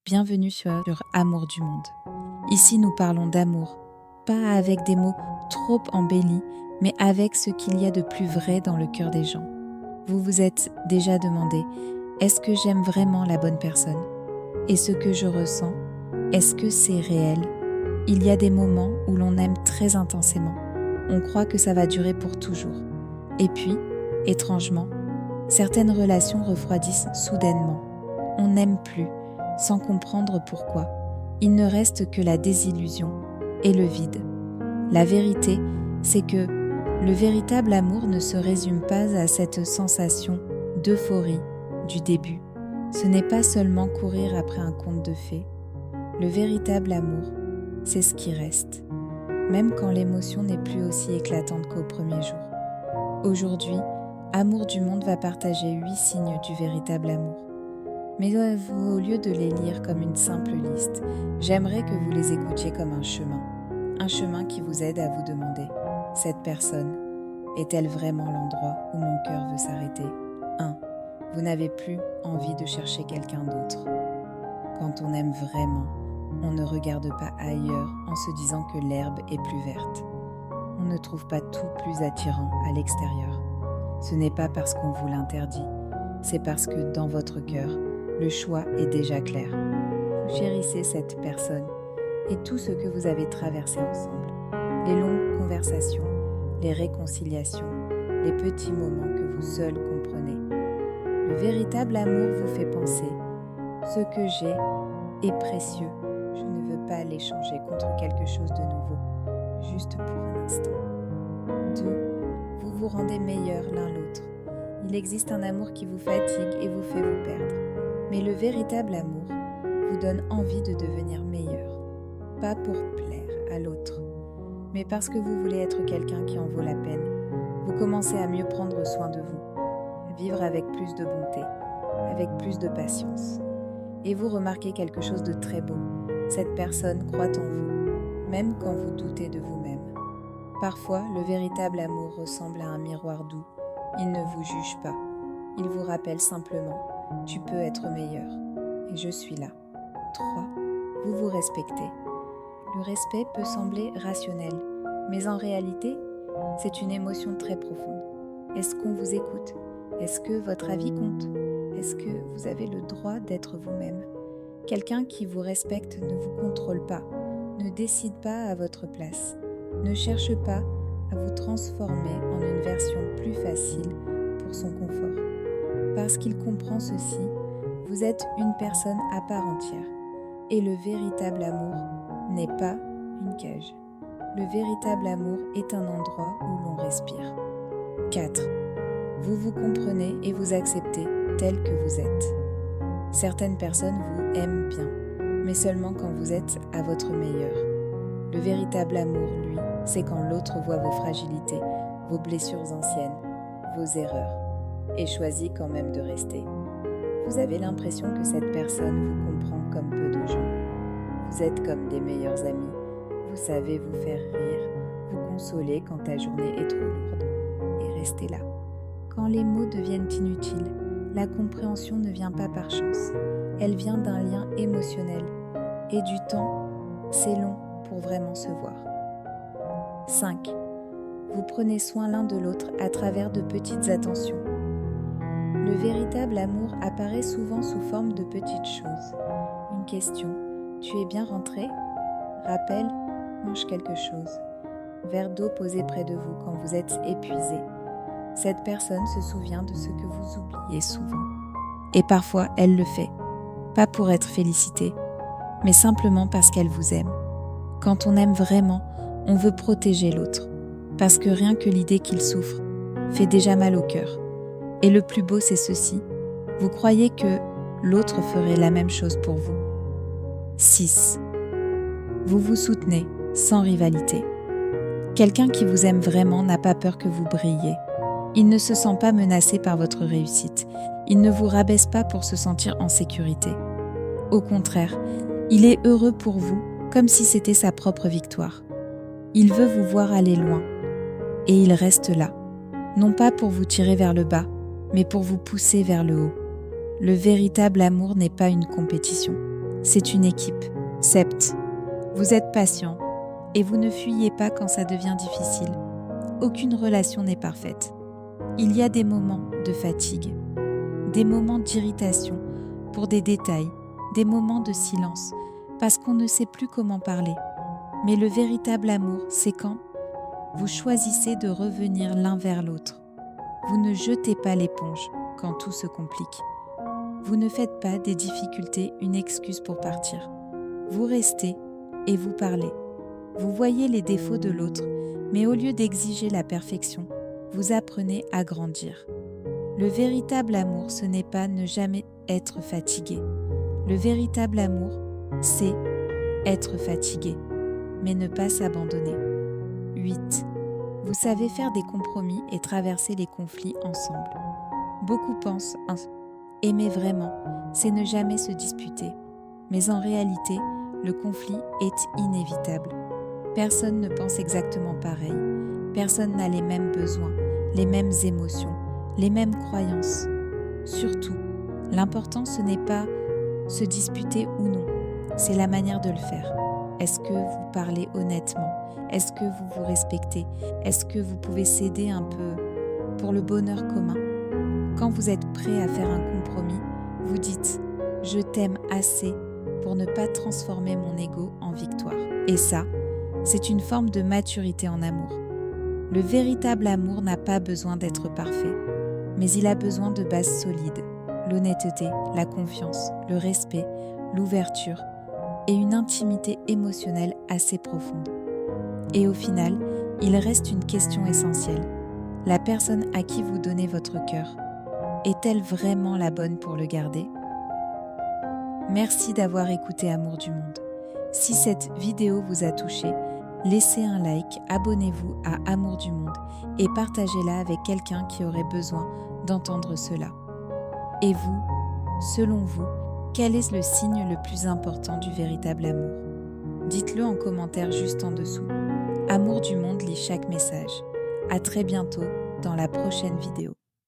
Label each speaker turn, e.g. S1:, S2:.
S1: Bienvenue sur Amour du monde. Ici nous parlons d'amour, pas avec des mots trop embellis, mais avec ce qu'il y a de plus vrai dans le cœur des gens. Vous vous êtes déjà demandé, est-ce que j'aime vraiment la bonne personne ? Et ce que je ressens, est-ce que c'est réel ? Il y a des moments où l'on aime très intensément. On croit que ça va durer pour toujours. Et puis, étrangement, certaines relations refroidissent soudainement. On n'aime plus, sans comprendre pourquoi. Il ne reste que la désillusion et le vide. La vérité, c'est que le véritable amour ne se résume pas à cette sensation d'euphorie du début. Ce n'est pas seulement courir après un conte de fées. Le véritable amour, c'est ce qui reste, même quand l'émotion n'est plus aussi éclatante qu'au premier jour. Aujourd'hui, Amour du monde va partager 8 signes du véritable amour. Mais au lieu de les lire comme une simple liste, j'aimerais que vous les écoutiez comme un chemin qui vous aide à vous demander, cette personne est-elle vraiment l'endroit où mon cœur veut s'arrêter ? 1. Vous n'avez plus envie de chercher quelqu'un d'autre. Quand on aime vraiment, on ne regarde pas ailleurs en se disant que l'herbe est plus verte. On ne trouve pas tout plus attirant à l'extérieur. Ce n'est pas parce qu'on vous l'interdit, c'est parce que dans votre cœur, le choix est déjà clair. Vous chérissez cette personne et tout ce que vous avez traversé ensemble. Les longues conversations, les réconciliations, les petits moments que vous seuls comprenez. Le véritable amour vous fait penser « Ce que j'ai est précieux, je ne veux pas l'échanger contre quelque chose de nouveau, juste pour un instant. » 2. Vous vous rendez meilleurs l'un l'autre. Il existe un amour qui vous fatigue et vous fait vous perdre. Mais le véritable amour vous donne envie de devenir meilleur. Pas pour plaire à l'autre, mais parce que vous voulez être quelqu'un qui en vaut la peine. Vous commencez à mieux prendre soin de vous, à vivre avec plus de bonté, avec plus de patience. Et vous remarquez quelque chose de très beau. Cette personne croit en vous, même quand vous doutez de vous-même. Parfois, le véritable amour ressemble à un miroir doux. Il ne vous juge pas. Il vous rappelle simplement « Tu peux être meilleur et je suis là ». 3. Vous vous respectez. Le respect peut sembler rationnel, mais en réalité, c'est une émotion très profonde. Est-ce qu'on vous écoute ? Est-ce que votre avis compte ? Est-ce que vous avez le droit d'être vous-même ? Quelqu'un qui vous respecte ne vous contrôle pas, ne décide pas à votre place, ne cherche pas à vous transformer en une version plus facile pour son confort. Parce qu'il comprend ceci, vous êtes une personne à part entière. Et le véritable amour n'est pas une cage. Le véritable amour est un endroit où l'on respire. 4. Vous vous comprenez et vous acceptez tel que vous êtes. Certaines personnes vous aiment bien, mais seulement quand vous êtes à votre meilleur. Le véritable amour, lui, c'est quand l'autre voit vos fragilités, vos blessures anciennes, vos erreurs, et choisit quand même de rester. Vous avez l'impression que cette personne vous comprend comme peu de gens. Vous êtes comme des meilleurs amis. Vous savez vous faire rire, vous consoler quand ta journée est trop lourde, et rester là. Quand les mots deviennent inutiles, la compréhension ne vient pas par chance. Elle vient d'un lien émotionnel. Et du temps, c'est long pour vraiment se voir. 5. Vous prenez soin l'un de l'autre à travers de petites attentions. Le véritable amour apparaît souvent sous forme de petites choses. Une question, tu es bien rentré ? Rappel, mange quelque chose. Verre d'eau posé près de vous quand vous êtes épuisé. Cette personne se souvient de ce que vous oubliez souvent. Et parfois, elle le fait. Pas pour être félicitée, mais simplement parce qu'elle vous aime. Quand on aime vraiment, on veut protéger l'autre. Parce que rien que l'idée qu'il souffre fait déjà mal au cœur. Et le plus beau, c'est ceci. Vous croyez que l'autre ferait la même chose pour vous. 6. Vous vous soutenez sans rivalité. Quelqu'un qui vous aime vraiment n'a pas peur que vous brilliez. Il ne se sent pas menacé par votre réussite. Il ne vous rabaisse pas pour se sentir en sécurité. Au contraire, il est heureux pour vous comme si c'était sa propre victoire. Il veut vous voir aller loin. Et il reste là, non pas pour vous tirer vers le bas, mais pour vous pousser vers le haut. Le véritable amour n'est pas une compétition, c'est une équipe. Sept, vous êtes patient et vous ne fuyez pas quand ça devient difficile. Aucune relation n'est parfaite. Il y a des moments de fatigue, des moments d'irritation pour des détails, des moments de silence, parce qu'on ne sait plus comment parler. Mais le véritable amour, c'est quand vous choisissez de revenir l'un vers l'autre. Vous ne jetez pas l'éponge quand tout se complique. Vous ne faites pas des difficultés une excuse pour partir. Vous restez et vous parlez. Vous voyez les défauts de l'autre, mais au lieu d'exiger la perfection, vous apprenez à grandir. Le véritable amour, ce n'est pas ne jamais être fatigué. Le véritable amour, c'est être fatigué, mais ne pas s'abandonner. 8. Vous savez faire des compromis et traverser les conflits ensemble. Beaucoup pensent aimer vraiment, c'est ne jamais se disputer. Mais en réalité, le conflit est inévitable. Personne ne pense exactement pareil. Personne n'a les mêmes besoins, les mêmes émotions, les mêmes croyances. Surtout, l'important ce n'est pas se disputer ou non, c'est la manière de le faire. Est-ce que vous parlez honnêtement? Est-ce que vous vous respectez? Est-ce que vous pouvez céder un peu pour le bonheur commun? Quand vous êtes prêt à faire un compromis, vous dites « je t'aime assez pour ne pas transformer mon ego en victoire ». Et ça, c'est une forme de maturité en amour. Le véritable amour n'a pas besoin d'être parfait, mais il a besoin de bases solides, l'honnêteté, la confiance, le respect, l'ouverture et une intimité émotionnelle assez profonde. Et au final, il reste une question essentielle. La personne à qui vous donnez votre cœur, est-elle vraiment la bonne pour le garder? Merci d'avoir écouté Amour du Monde. Si cette vidéo vous a touché, laissez un like, abonnez-vous à Amour du Monde et partagez-la avec quelqu'un qui aurait besoin d'entendre cela. Et vous, selon vous, quel est le signe le plus important du véritable amour? Dites-le en commentaire juste en dessous. Amour du Monde lit chaque message. À très bientôt dans la prochaine vidéo.